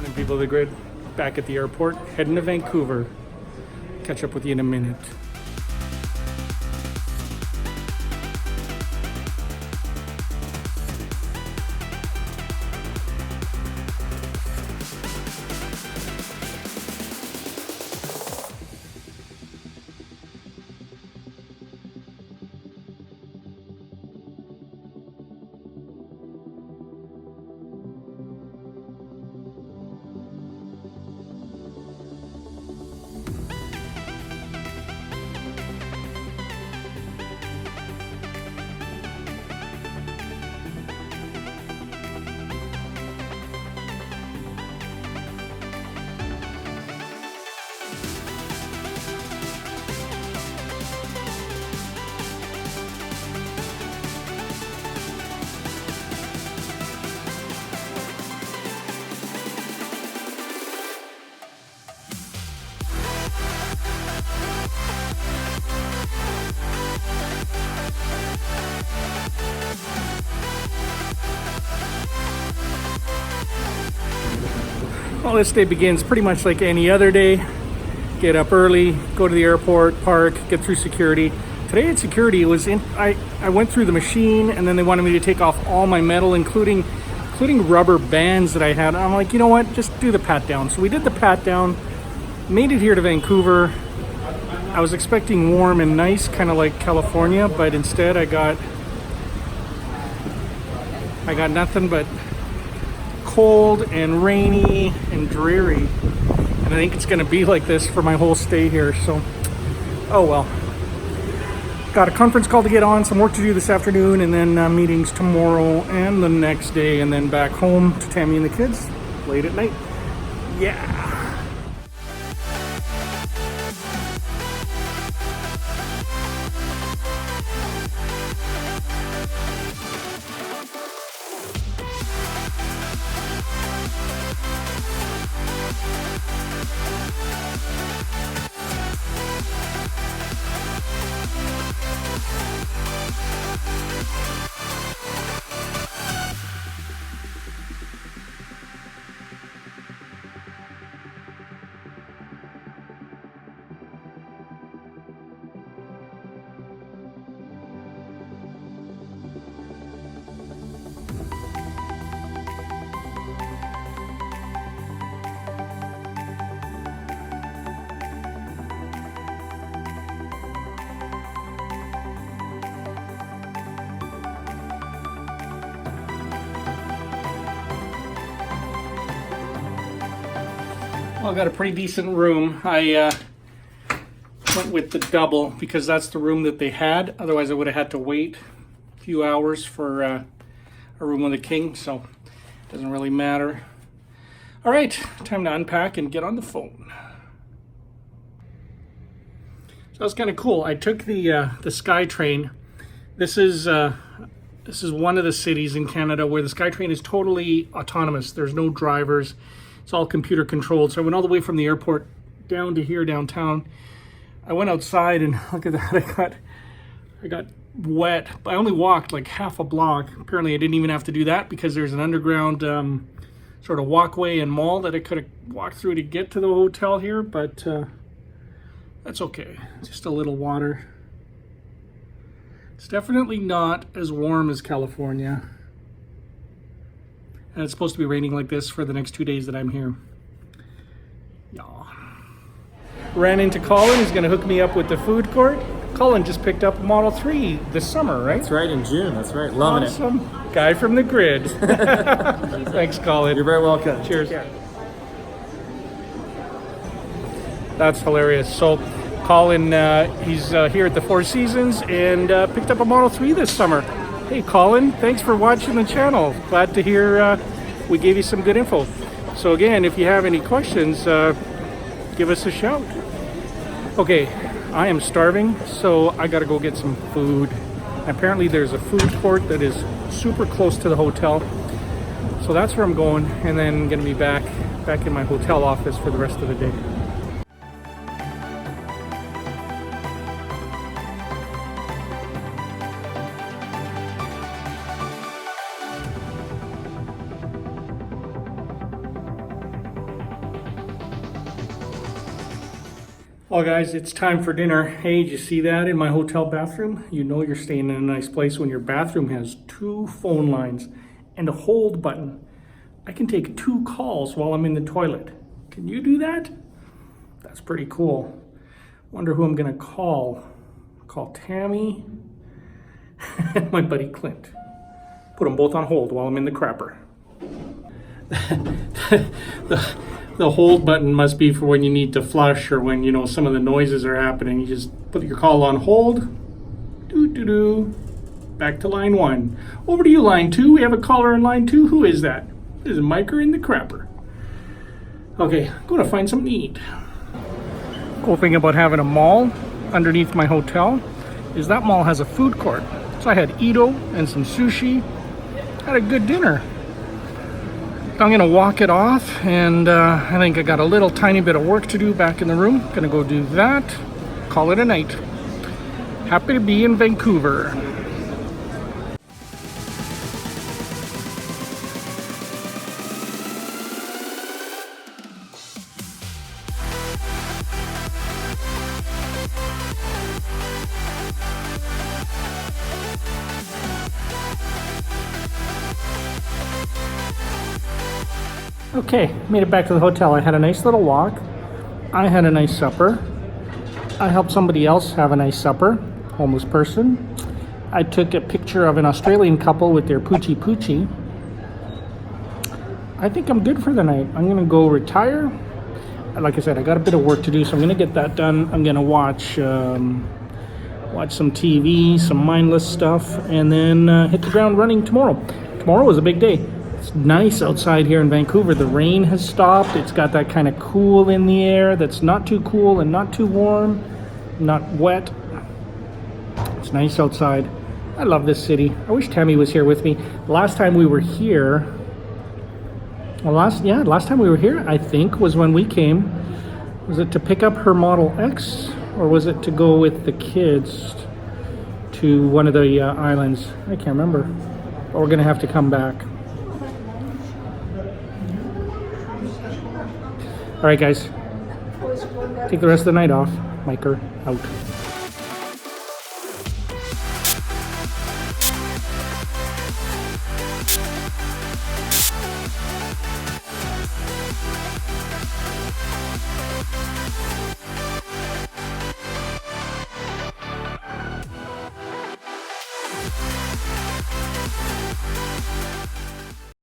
Morning, people of the grid. Back at the airport, heading to Vancouver. Catch up with you in a minute. Well, this day begins pretty much like any other day. Get up early, go to the airport, park, get through security. Today at security, it was I went through the machine, and then they wanted me to take off all my metal, including rubber bands that I had. I'm like, you know what? Just do the pat down. So we did the pat down, made it here to Vancouver. I was expecting warm and nice, kind of like California, but instead I got nothing but cold and rainy and dreary, and I think it's going to be like this for my whole stay here. So oh well, got a conference call to get on, some work to do this afternoon, and then meetings tomorrow and the next day, and then back home to Tammy and the kids late at night. Yeah. Well, I got a pretty decent room. I went with the double because that's the room that they had. Otherwise, I would have had to wait a few hours for a room with a king, so it doesn't really matter. All right, time to unpack and get on the phone. So that was kind of cool. I took the SkyTrain. This is one of the cities in Canada where the SkyTrain is totally autonomous. There's no drivers. It's all computer controlled. So I went all the way from the airport down to here downtown. I went outside and look at that. I got wet. I only walked like half a block. Apparently I didn't even have to do that because there's an underground sort of walkway and mall that I could have walked through to get to the hotel here, but that's okay. Just a little water. It's definitely not as warm as California. And it's supposed to be raining like this for the next 2 days that I'm here. Yeah. Ran into Colin. He's going to hook me up with the food court. Colin just picked up a Model 3 this summer, right? That's right, in June. That's right. Loving awesome. Guy from the grid. Thanks, Colin. You're very welcome. Cheers. Yeah. That's hilarious. So Colin, he's here at the Four Seasons and picked up a Model 3 this summer. Hey Colin, thanks for watching the channel. Glad to hear we gave you some good info. So again, if you have any questions, give us a shout. Okay, I am starving, so I gotta go get some food. Apparently there's a food court that is super close to the hotel. So that's where I'm going, and then gonna be back in my hotel office for the rest of the day. Well, guys, it's time for dinner. Hey, did you see that in my hotel bathroom? You know you're staying in a nice place when your bathroom has 2 phone lines and a hold button. I can take 2 calls while I'm in the toilet. Can you do that? That's pretty cool. Wonder who I'm gonna call. Call Tammy and my buddy Clint. Put them both on hold while I'm in the crapper. The hold button must be for when you need to flush or when, you know, some of the noises are happening. You just put your call on hold. Doo-doo-doo. Back to line 1. Over to you, line 2. We have a caller in line 2. Who is that? This is Miker in the crapper. Okay, I'm going to find something to eat. Cool thing about having a mall underneath my hotel is that mall has a food court. So I had Edo and some sushi. Had a good dinner. I'm gonna walk it off, and I think I got a little tiny bit of work to do back in the room. Gonna go do that, call it a night. Happy to be in Vancouver. Okay, made it back to the hotel. I had a nice little walk. I had a nice supper. I helped somebody else have a nice supper, homeless person. I took a picture of an Australian couple with their poochie poochie. I think I'm good for the night. I'm gonna go retire. Like I said, I got a bit of work to do, so I'm gonna get that done. I'm gonna watch some TV, some mindless stuff, and then hit the ground running tomorrow. Tomorrow is a big day. It's nice outside here in Vancouver. The rain has stopped. It's got that kind of cool in the air that's not too cool and not too warm, not wet. It's nice outside. I love this city. I wish Tammy was here with me. Last time we were here, last time we were here, I think, was when we came. Was it to pick up her Model X, or was it to go with the kids to one of the islands? I can't remember. But we're gonna have to come back. All right, guys. Take the rest of the night off. Miker out.